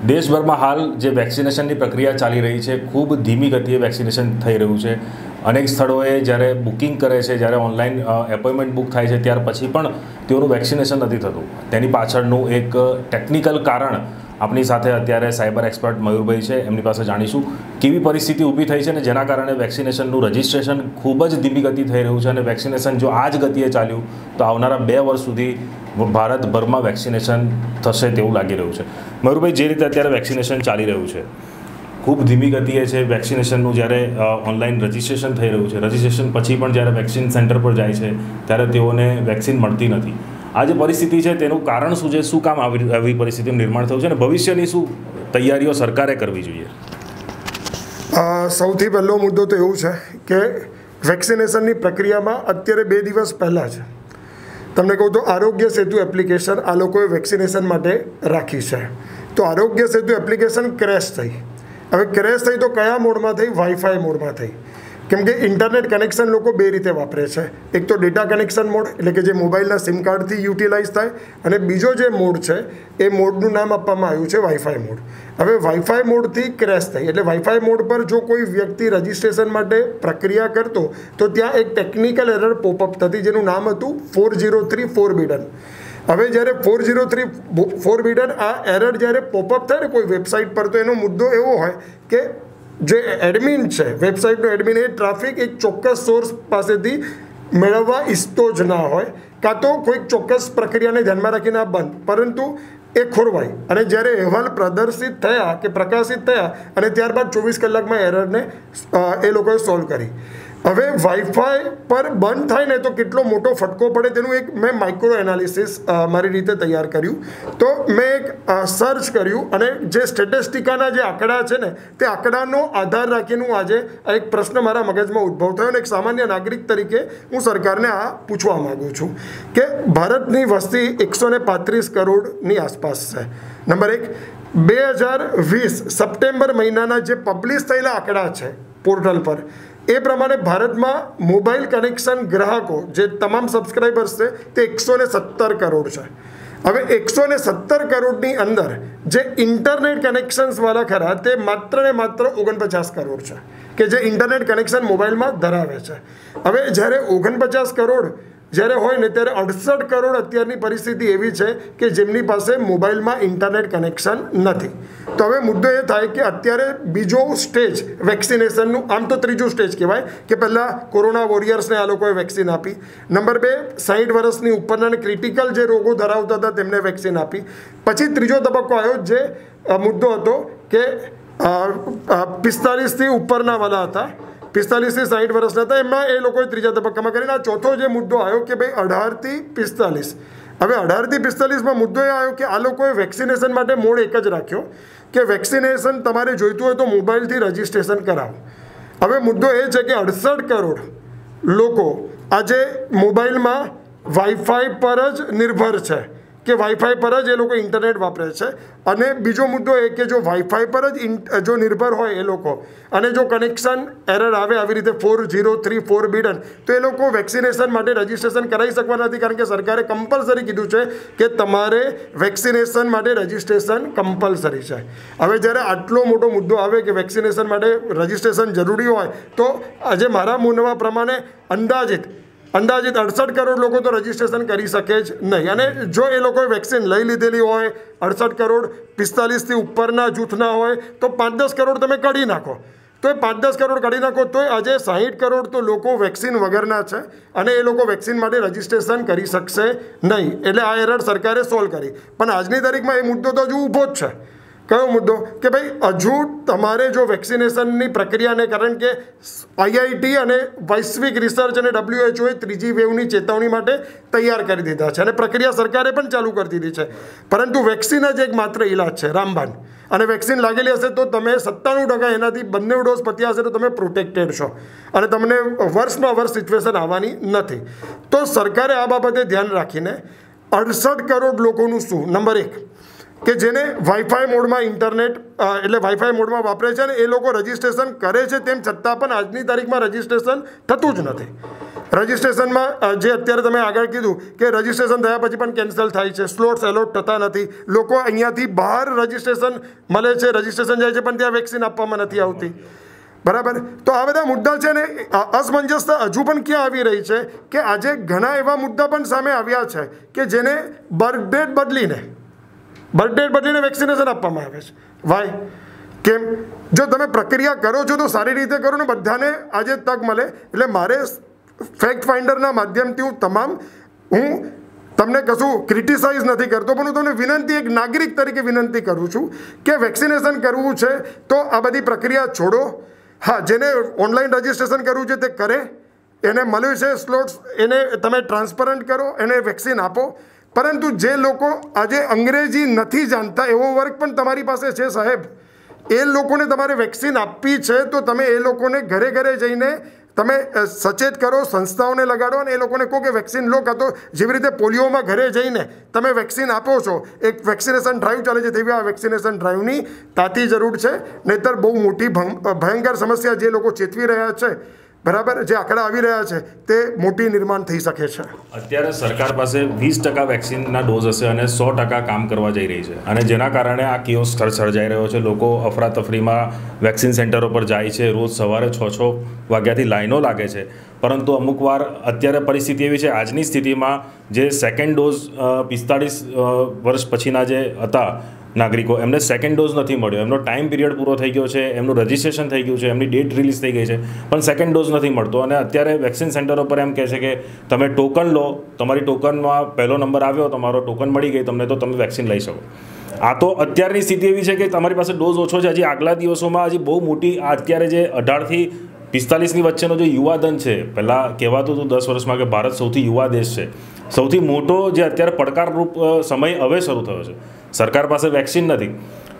દેશભરમાં હાલ જે વેક્સિનેશનની પ્રક્રિયા ચાલી રહી છે, ખૂબ ધીમી ગતિએ વેક્સિનેશન થઈ રહ્યું છે. અનેક સ્થળોએ જ્યારે બુકિંગ કરે છે, જ્યારે ઓનલાઈન એપોઇન્ટમેન્ટ બુક થાય છે, ત્યાર પછી પણ તેઓનું વેક્સિનેશન નથી થતું. તેની પાછળનું એક ટેકનિકલ કારણ આપણી સાથે અત્યારે સાયબર એક્સપર્ટ મયુરભાઈ છે, એમની પાસે જાણીશું કેવી પરિસ્થિતિ ઊભી થઈ છે અને જેના કારણે વેક્સિનેશનનું રજિસ્ટ્રેશન ખૂબ જ ધીમી ગતિ થઈ રહ્યું છે. અને વેક્સિનેશન જો આ જ ગતિએ ચાલ્યું તો આવનારા 2 વર્ષ સુધી ભારતભરમાં વેક્સિનેશન થશે તેવું લાગી રહ્યું છે. મયુરભાઈ, જે રીતે અત્યારે વેક્સિનેશન ચાલી રહ્યું છે, ખૂબ ધીમી ગતિએ છે વેક્સિનેશનનું. જ્યારે ઓનલાઈન રજિસ્ટ્રેશન થઈ રહ્યું છે, રજિસ્ટ્રેશન પછી પણ જ્યારે વેક્સિન સેન્ટર પર જાય છે ત્યારે તેઓને વેક્સિન મળતી નથી. આ જે પરિસ્થિતિ છે તેનું કારણ શું છે? શું કામ આવી પરિસ્થિતિનું નિર્માણ થયું છે અને ભવિષ્યની શું તૈયારીઓ સરકારે કરવી જોઈએ? સૌથી પહેલો મુદ્દો તો એવું છે કે વેક્સિનેશનની પ્રક્રિયામાં અત્યારે 2 દિવસ પહેલાં જ તમને કહું તો આરોગ્ય સેતુ એપ્લિકેશન આ લોકોએ વેક્સિનેશન માટે રાખી છે. તો આરોગ્ય સેતુ એપ્લિકેશન ક્રેશ થઈ. હવે ક્રેશ થઈ તો કયા મોડમાં થઈ? વાઈફાઈ મોડમાં થઈ. કેમ કે ઇન્ટરનેટ કનેક્શન લોકો 2 રીતે વાપરે છે. એક તો ડેટા કનેક્શન મોડ, એટલે કે જે મોબાઈલના સિમ કાર્ડથી યુટિલાઇઝ થાય, અને બીજો જે મોડ છે એ મોડનું નામ આપવામાં આવ્યું છે વાઈફાઈ મોડ. હવે વાઈફાઈ મોડથી ક્રેશ થઈ એટલે વાઈફાઈ મોડ પર જો કોઈ વ્યક્તિ રજિસ્ટ્રેશન માટે પ્રક્રિયા કરતો તો ત્યાં એક ટેકનિકલ એરર પોપઅપ થતી જેનું નામ હતું 403 ફોરબિડન. હવે જ્યારે 403 ફોરબિડન આ એરર જ્યારે પોપઅપ થાય ને કોઈ વેબસાઇટ પર, તો એનો મુદ્દો એવો હોય કે જે એડમિન છે, વેબસાઇટનો એડમિન, એ ટ્રાફિક એક ચોક્કસ સોર્સ પાસેથી મેળવવા ઈચ્છતો જ ના હોય, કાં તો કોઈક ચોક્કસ પ્રક્રિયાને ધ્યાનમાં રાખીને આ બંધ, પરંતુ એ ખોરવાય. અને જ્યારે અહેવાલ પ્રદર્શિત થયા કે પ્રકાશિત થયા અને ત્યારબાદ 24 કલાકમાં એરરને એ લોકોએ સોલ્વ કરી. હવે વાઈફાઈ પર બંધ થાય ને તો કેટલો મોટો ફટકો પડે તેનું એક મેં માઇક્રો એનાલિસિસ મારી રીતે તૈયાર કર્યું. તો મેં એક સર્ચ કર્યું અને જે સ્ટેટિસ્ટિકાના જે આંકડા છે ને તે આંકડાનો આધાર રાખીને આજે એક પ્રશ્ન મારા મગજમાં ઉદ્ભવ થયો અને એક સામાન્ય નાગરિક તરીકે હું સરકારને આ પૂછવા માગું છું કે ભારતની વસ્તી 135 કરોડની આસપાસ છે. નંબર 1, 2020 સપ્ટેમ્બર મહિનાના જે પબ્લિશ થયેલા આંકડા છે પોર્ટલ પર, એ પ્રમાણે ભારતમાં મોબાઈલ કનેક્શન ગ્રાહકો જે તમામ સબસ્ક્રાઈબર્સ છે તે 117 કરોડ છે. હવે 117 કરોડની અંદર જે ઇન્ટરનેટ કનેક્શન્સવાળા ખરા તે માત્ર ને માત્ર 49 કરોડ છે કે જે ઇન્ટરનેટ કનેક્શન મોબાઈલમાં ધરાવે છે. હવે જ્યારે 49 કરોડ જ્યારે હોય ને ત્યારે 68 કરોડ અત્યારની પરિસ્થિતિ એવી છે કે જેમની પાસે મોબાઈલમાં ઇન્ટરનેટ કનેક્શન નથી. તો હવે મુદ્દો એ થાય કે અત્યારે બીજો સ્ટેજ વેક્સિનેશનનું, આમ તો ત્રીજું સ્ટેજ કહેવાય કે પહેલાં કોરોના વોરિયર્સને આ લોકોએ વેક્સિન આપી. નંબર 2, 60 વર્ષની ઉપરના અને ક્રિટિકલ જે રોગો ધરાવતા હતા તેમને વેક્સિન આપી. પછી ત્રીજો તબક્કો આવ્યો જે મુદ્દો હતો કે 45થી ઉપરના વાળા હતા, 45 થી 60 વર્ષના હતા, એમાં એ લોકોએ ત્રીજા તબક્કામાં કરીને આ ચોથો જે મુદ્દો આવ્યો કે ભાઈ 18 થી 45. હવે 18 થી 45માં મુદ્દો એ આવ્યો કે આ લોકોએ વેક્સિનેશન માટે મોડ એક જ રાખ્યો કે વેક્સિનેશન તમારે જોઈતું હોય તો મોબાઈલથી રજિસ્ટ્રેશન કરાવો. હવે મુદ્દો એ છે કે 68 કરોડ લોકો આજે મોબાઈલમાં વાઈફાઈ પર જ નિર્ભર છે કે વાઈફાઈ પર જ એ લોકો ઇન્ટરનેટ વાપરે છે. અને બીજો મુદ્દો એ કે જો વાઈફાઈ પર જ જો નિર્ભર હોય એ લોકો અને જો કનેક્શન એરર આવે આવી રીતે 403 ફોરબિડન, તો એ લોકો વેક્સિનેશન માટે રજિસ્ટ્રેશન કરાવી શકવાના નથી, કારણ કે સરકારે કમ્પલસરી કીધું છે કે તમારે વેક્સિનેશન માટે રજિસ્ટ્રેશન કમ્પલસરી છે. હવે જ્યારે આટલો મોટો મુદ્દો આવે કે વેક્સિનેશન માટે રજિસ્ટ્રેશન જરૂરી હોય તો આજે મારા મૂળવા પ્રમાણે અંદાજિત 68 કરોડ લોકો તો રજિસ્ટ્રેશન કરી શકે જ નહીં. અને જો એ લોકોએ વેક્સિન લઈ લીધેલી હોય, 68 કરોડ 45થી ઉપરના જૂથના હોય, તો 5-10 કરોડ તમે કાઢી નાખો. તો એ 5-10 કરોડ કાઢી નાખો તો આજે 60 કરોડ તો લોકો વેક્સિન વગરના છે અને એ લોકો વેક્સિન માટે રજિસ્ટ્રેશન કરી શકશે નહીં. એટલે આ એરર સરકારે સોલ્વ કરી. પણ આજની તારીખમાં એ મુદ્દો તો હજુ ઊભો જ છે. કયો મુદ્દો? કે ભાઈ હજુ તમારે જો વેક્સિનેશનની પ્રક્રિયાને, કારણ કે IIT અને વૈશ્વિક રિસર્ચ અને WHOએ ત્રીજી વેવની ચેતવણી માટે તૈયાર કરી દીધા છે અને પ્રક્રિયા સરકારે પણ ચાલુ કરી દીધી છે. પરંતુ વેક્સિન જ એક માત્ર ઇલાજ છે, રામબાણ. અને વેક્સિન લાગેલી હશે તો તમે 97% એનાથી બંને ડોઝ પત્યા હશે તો તમે પ્રોટેક્ટેડ છો અને તમને વર્ષમાં વર્ષ સિચ્યુએશન આવવાની નથી. તો સરકારે આ બાબતે ધ્યાન રાખીને 68 કરોડ લોકોનું શું, નંબર 1 કે જેને વાઈફાઈ મોડમાં ઇન્ટરનેટ એટલે વાઈફાઈ મોડમાં વાપરે છે અને એ લોકો રજિસ્ટ્રેશન કરે છે, તેમ છતાં પણ આજની તારીખમાં રજિસ્ટ્રેશન થતું જ નથી. રજિસ્ટ્રેશનમાં જે અત્યારે તમે આગળ કીધું કે રજિસ્ટ્રેશન થયા પછી પણ કેન્સલ થાય છે, સ્લોટ્સ એલોટ થતા નથી, લોકો અહીંયાથી બહાર રજિસ્ટ્રેશન મળે છે, રજિસ્ટ્રેશન જાય છે પણ ત્યાં વેક્સિન આપવામાં નથી આવતી, બરાબર. તો આ બધા મુદ્દા છે ને, અસમંજસતા હજુ પણ ક્યાં આવી રહી છે કે આજે ઘણા એવા મુદ્દા પણ સામે આવ્યા છે કે જેને બર્થ ડેટ બદલીને વેક્સિનેશન આપવામાં આવે છે. વાય? કેમ? જો તમે પ્રક્રિયા કરો છો તો સારી રીતે કરો ને બધાને આજે તક મળે. એટલે મારે ફેક્ટ ફાઇન્ડરના માધ્યમથી હું તમને કશું ક્રિટિસાઇઝ નથી કરતો, પણ હું તમને વિનંતી, એક નાગરિક તરીકે વિનંતી કરું છું કે વેક્સિનેશન કરવું છે તો આ બધી પ્રક્રિયા છોડો. હા, જેને ઓનલાઈન રજિસ્ટ્રેશન કરવું છે તે કરે, એને મળ્યું છે સ્લોટ્સ, એને તમે ટ્રાન્સપરન્ટ કરો, એને વેક્સિન આપો. પરંતુ જે લોકો આજે અંગ્રેજી નથી જાણતા એવો વર્ગ પણ તમારી પાસે છે સાહેબ, એ લોકોને તમારે વેક્સિન આપવી છે તો તમે એ લોકોને ઘરે ઘરે જઈને તમે સચેત કરો, સંસ્થાઓને લગાડો અને એ લોકોને કહો કે વેક્સિન લો. કાં તો જેવી રીતે પોલિયોમાં ઘરે જઈને તમે વેક્સિન આપો છો, એક વેક્સિનેશન ડ્રાઈવ ચાલે છે, તેવી આ વેક્સિનેશન ડ્રાઈવની તાતી જરૂર છે. નહીંતર બહુ મોટી ભયંકર સમસ્યા જે લોકો ચેતવી રહ્યા છે, બરાબર, જે આંકડા આવી રહ્યા છે તે મોટી નિર્માણ થઈ શકે છે. અત્યારે સરકાર પાસે 20% વેક્સિનના ડોઝ હશે અને 100% કામ કરવા જઈ રહી છે, અને જેના કારણે આ કિયોસ્ક સર્જાઈ રહ્યો છે. લોકો અફરાતફરીમાં વેક્સિન સેન્ટરો પર જાય છે, રોજ સવારે 6 વાગ્યાથી લાઈનો લાગે છે. પરંતુ અમુક વાર અત્યારે પરિસ્થિતિ એવી છે, આજની સ્થિતિમાં જે સેકન્ડ ડોઝ 45 વર્ષ પછીના જે હતા નાગરિકો, એમને સેકન્ડ ડોઝ નથી મળ્યો, એમનો ટાઈમ પીરિયડ પૂરો થઈ ગયો છે, એમનું રજિસ્ટ્રેશન થઈ ગયું છે, એમની ડેટ રિલીઝ થઈ ગઈ છે, પણ સેકન્ડ ડોઝ નથી મળતો. અને અત્યારે વેક્સિન સેન્ટરો પર એમ કહે છે કે તમે ટોકન લો, તમારી ટોકનમાં પહેલો નંબર આવ્યો, તમારો ટોકન મળી ગઈ તમને, તો તમે વેક્સિન લઈ શકો. આ તો અત્યારની સ્થિતિ એવી છે કે તમારી પાસે ડોઝ ઓછો છે. હજી આગલા દિવસોમાં હજી બહુ મોટી, આ અત્યારે જે 18 થી 45ની વચ્ચેનો જે યુવાધન છે, પહેલાં કહેવાતું હતું 10 વર્ષમાં કે ભારત સૌથી યુવા દેશ છે, સૌથી મોટો જે અત્યારે પડકારરૂપ સમય હવે શરૂ થયો છે. સરકાર પાસે વેક્સિન નથી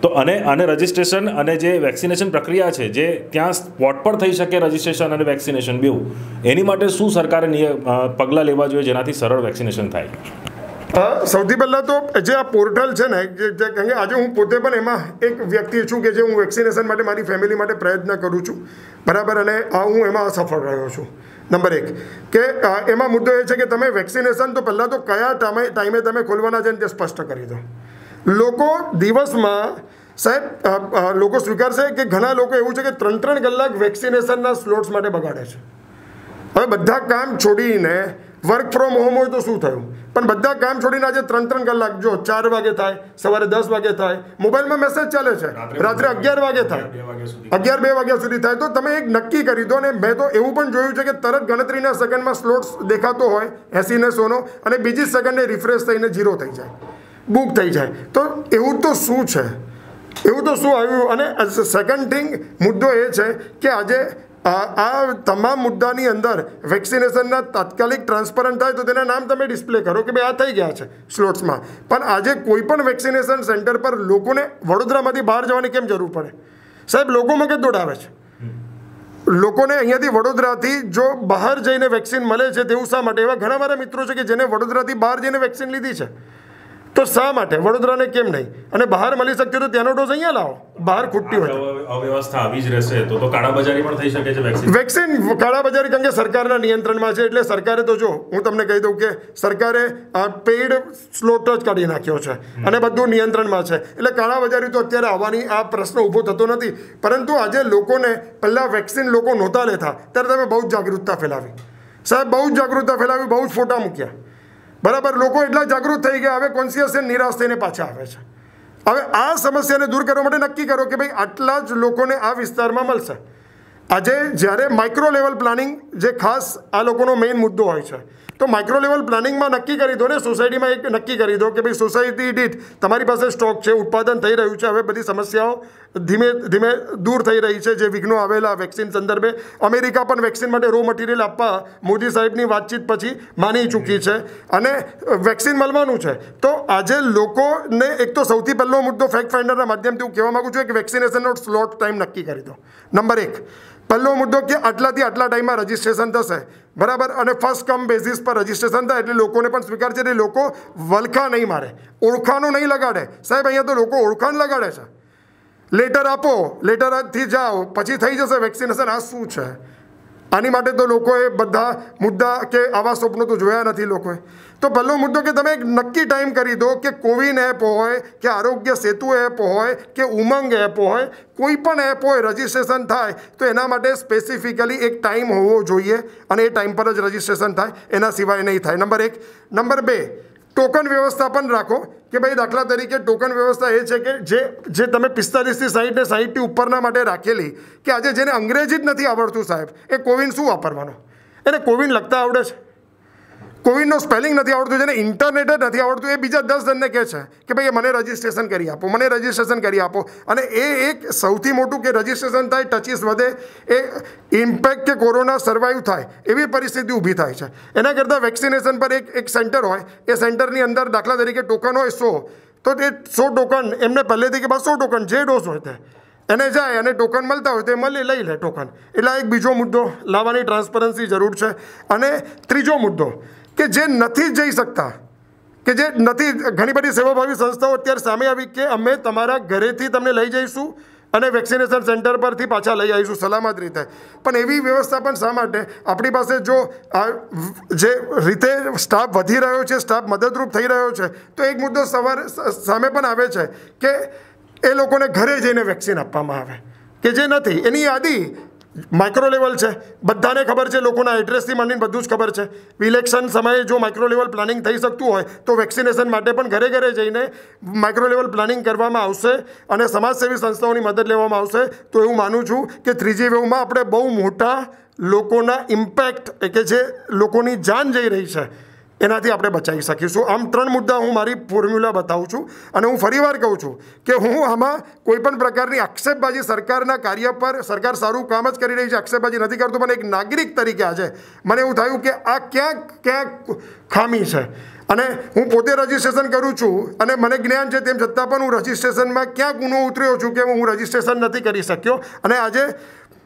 તો અને રજિસ્ટ્રેશન અને જે વેક્સિનેશન પ્રક્રિયા છે, જે ત્યાં સ્પોટ પર થઈ શકે રજિસ્ટ્રેશન અને વેક્સિનેશન બેઉ, એની માટે શું સરકારે પગલાં લેવા જોઈએ જેનાથી સરળ વેક્સિનેશન થાય? સૌથી પહેલાં તો જે આ પોર્ટલ છે ને, કારણ કે આજે હું પોતે પણ એમાં એક વ્યક્તિ છું કે જે હું વેક્સિનેશન માટે મારી ફેમિલી માટે પ્રયત્ન કરું છું, બરાબર, અને હું એમાં સફળ રહ્યો છું. નંબર 1 કે એમાં મુદ્દો એ છે કે તમે વેક્સિનેશન તો પહેલાં તો કયા ટાઈમે તમે ખોલવાના છે ને તે સ્પષ્ટ કરી દો. લોકો દિવસમાં સાહેબ લોકો સ્વીકારશે કે ઘણા લોકો એવું છે કે 3 કલાક વેક્સિનેશનના સ્લોટ્સ માટે બગાડે છે. હવે બધા કામ છોડીને, વર્ક ફ્રોમ હોમ હોય તો શું થયું, પણ બધા કામ છોડીને આજે 3 કલાક, જો 4 વાગે થાય, સવારે 10 વાગે થાય, મોબાઈલમાં મેસેજ ચાલે છે, રાત્રે 11 વાગે થાય, 2 વાગ્યા સુધી થાય. તો તમે એક નક્કી કરી દો. અને મેં તો એવું પણ જોયું છે કે તરત ગણતરીના સેકન્ડમાં સ્લોટ્સ દેખાતો હોય 80 ને 100નો, અને બીજી સેકન્ડે રિફ્રેશ થઈને 0 થઈ જાય, બુક થઈ જાય. તો એવું તો શું છે, એવું તો શું આવ્યું? અને સેકન્ડ થિંગ, મુદ્દો એ છે કે આજે આ તમામ મુદ્દાની અંદર વેક્સિનેશનના તાત્કાલિક ટ્રાન્સપરન્ટ થાય તો તેના નામ તમે ડિસ્પ્લે કરો કે ભાઈ આ થઈ ગયા છે સ્લોટ્સમાં. પણ આજે કોઈ પણ વેક્સિનેશન સેન્ટર પર લોકોને વડોદરામાંથી બહાર જવાની કેમ જરૂર પડે સાહેબ? લોકો મગજ દોડાવે છે. લોકોને અહીંયાથી વડોદરાથી જો બહાર જઈને વેક્સિન મળે છે તેવું શા માટે? એવા ઘણા મારા મિત્રો છે કે જેને વડોદરાથી બહાર જઈને વેક્સિન લીધી છે, તો શા માટે વડોદરાને કેમ નહીં? અને બહાર મળી શકતી તો ત્યાંનો ડોઝ અહીંયા લાવો, બહાર ખૂટતી હોય. અવ્યવસ્થા આવી જ રહેશે તો કાળાબજારી પણ થઈ શકે છે. વેક્સિન કાળાબજારી કારણ કે સરકારના નિયંત્રણમાં છે. એટલે સરકારે તો, જો હું તમને કહી દઉં કે સરકારે પેઇડ સ્લોટ જ કાઢી નાખ્યો છે અને બધું નિયંત્રણમાં છે. એટલે કાળાબજારી તો અત્યારે આવવાની આ પ્રશ્ન ઊભો થતો નથી. પરંતુ આજે લોકોને પહેલાં વેક્સિન લોકો નહોતા લેતા ત્યારે તમે બહુ જ જાગૃતતા ફેલાવી સાહેબ, બહુ જ જાગૃતતા ફેલાવી, બહુ જ ફોટા મૂક્યા, બરાબર. લોકો એટલા જાગૃત થઈ ગયા, હવે કોન્શિયસ નિરાશ થઈને પાછા આવે છે. હવે આ સમસ્યાને દૂર કરવા માટે નક્કી કરો કે ભાઈ આટલા જ લોકોને આ વિસ્તારમાં મળશે. આજે જ્યારે માઇક્રો લેવલ પ્લાનિંગ, જે ખાસ આ લોકોનો મેઇન મુદ્દો હોય છે, તો માઇક્રો લેવલ પ્લાનિંગમાં નક્કી કરી દો ને, સોસાયટીમાં એક નક્કી કરી દો કે ભાઈ સોસાયટી દીઠ તમારી પાસે સ્ટોક છે, ઉત્પાદન થઈ રહ્યું છે. હવે બધી સમસ્યાઓ ધીમે ધીમે દૂર થઈ રહી છે જે વિઘ્નો આવેલા વેક્સિન સંદર્ભે. અમેરિકા પણ વેક્સિન માટે રો મટીરિયલ આપવા મોદી સાહેબની વાતચીત પછી માની ચૂકી છે અને વેક્સિન મળવાનું છે. તો આજે લોકોને એક તો સૌથી પહેલો મુદ્દો ફેક્ટ ફાઇન્ડરના માધ્યમથી હું કહેવા માગું છું કે વેક્સિનેશનનો સ્લોટ ટાઈમ નક્કી કરી દો. નંબર 1 પહેલો મુદ્દો કે આટલાથી આટલા ટાઈમમાં રજિસ્ટ્રેશન થશે, બરાબર, અને ફર્સ્ટ કમ બેઝિસ પર રજિસ્ટ્રેશન થાય એટલે લોકોને પણ સ્વીકાર છે. એટલે લોકો વલખા નહીં મારે, ઓળખાણો નહીં લગાડે સાહેબ. અહીંયા તો લોકો ઓળખાણ લગાડે છે. લેટર આપો, લેટરથી જાઓ, પછી થઈ જશે વેક્સિનેશન. આ શું છે? આની માટે તો લોકોએ બધા મુદ્દા કે આવા સ્વપ્નો તો જોયા નથી લોકોએ. તો પહેલો મુદ્દો કે તમે એક નક્કી ટાઈમ કરી દો કે કોવિન એપ હોય કે આરોગ્ય સેતુ એપ હોય કે ઉમંગ એપ હોય, કોઈ પણ એપ હોય, રજિસ્ટ્રેશન થાય તો એના માટે સ્પેસિફિકલી એક ટાઈમ હોવો જોઈએ અને એ ટાઈમ પર જ રજિસ્ટ્રેશન થાય, એના સિવાય નહીં થાય. નંબર 1. નંબર 2, ટોકન વ્યવસ્થા પણ રાખો કે ભાઈ દાખલા તરીકે ટોકન વ્યવસ્થા એ છે કે જે તમે 45 થી 60 ને 60 થી ઉપરના માટે રાખેલી કે આજે જેને અંગ્રેજી જ નથી આવડતું સાહેબ, એ કોવિન શું વાપરવાનો? એને કોવિન લખતા આવડે છે, કોવિનનો સ્પેલિંગ નથી આવડતું, જેને ઇન્ટરનેટ જ નથી આવડતું, એ બીજા 10 જણને કહે છે કે ભાઈ મને રજિસ્ટ્રેશન કરી આપો, મને રજિસ્ટ્રેશન કરી આપો. અને એ એક સૌથી મોટું કે રજિસ્ટ્રેશન થાય, ટચીસ વધે, એ ઇમ્પેક્ટ કે કોરોના સર્વાઈવ થાય એવી પરિસ્થિતિ ઊભી થાય છે. એના કરતાં વેક્સિનેશન પર એક સેન્ટર હોય, એ સેન્ટરની અંદર દાખલા તરીકે ટોકન હોય 100, તો તે 100 ટોકન એમને પહેલેથી કે 100 ટોકન જે ડોઝ હોય તે એને જાય અને ટોકન મળતા હોય તો એ લઈ લે ટોકન. એટલે એક બીજો મુદ્દો લાવવાની ટ્રાન્સપરન્સી જરૂર છે. અને ત્રીજો મુદ્દો કે જે નથી જઈ શકતા, કે જે નથી, ઘણી બધી સેવાભાવી સંસ્થાઓ અત્યારે સામે આવી કે અમે તમારા ઘરેથી તમને લઈ જઈશું અને વેક્સિનેશન સેન્ટર પરથી પાછા લઈ આવીશું સલામત રીતે. પણ એવી વ્યવસ્થા પણ શા માટે? આપણી પાસે જો જે રીતે સ્ટાફ વધી રહ્યો છે, સ્ટાફ મદદરૂપ થઈ રહ્યો છે, તો એક મુદ્દો સામે પણ આવે છે કે એ લોકોને ઘરે જઈને વેક્સિન આપવામાં આવે કે જે નથી. એની યાદી માઇક્રો લેવલ છે, બધાને ખબર છે, લોકોના એડ્રેસથી માંડીને બધું જ ખબર છે. ઇલેક્શન સમયે જો માઇક્રો લેવલ પ્લાનિંગ થઈ શકતું હોય તો વેક્સિનેશન માટે પણ ઘરે ઘરે જઈને માઇક્રો લેવલ પ્લાનિંગ કરવામાં આવશે અને સમાજસેવી સંસ્થાઓની મદદ લેવામાં આવશે. તો એવું માનું છું કે 3જી વેવમાં આપણે બહુ મોટા લોકોના ઇમ્પેક્ટ કે જે લોકોની જાન જઈ રહી છે એનાથી આપણે બચાવી શકીશું. આમ 3 મુદ્દા હું મારી ફોર્મ્યુલા બતાવું છું અને હું ફરીવાર કહું છું કે હું આમાં કોઈ પણ પ્રકારની આક્ષેપબાજી સરકારના કાર્ય પર, સરકાર સારું કામ જ કરી રહી છે, આક્ષેપબાજી નથી કરતું, પણ એક નાગરિક તરીકે આજે મને એવું થયું કે આ ક્યાંક ખામી છે. અને હું પોતે રજિસ્ટ્રેશન કરું છું અને મને જ્ઞાન છે, તેમ છતાં પણ હું રજિસ્ટ્રેશનમાં ક્યાં ગુનો ઉતર્યો છું કે હું રજિસ્ટ્રેશન નથી કરી શક્યો. અને આજે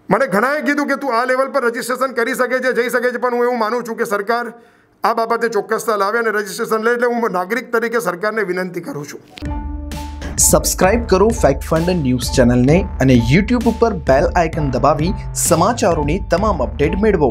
મને ઘણાએ કીધું કે તું આ લેવલ પર રજિસ્ટ્રેશન કરી શકે છે, જઈ શકે છે, પણ હું એવું માનું છું કે સરકાર આ બાબતે ચોક્કસતા લાવે અને રજિસ્ટ્રેશન લે. એટલે હું નાગરિક તરીકે સરકારને વિનંતી કરું છું. સબસ્ક્રાઇબ કરો ફેક્ટ ફંડ ન્યૂઝ ચેનલને અને YouTube ઉપર બેલ આઇકન દબાવી સમાચારોની તમામ અપડેટ મેળવો.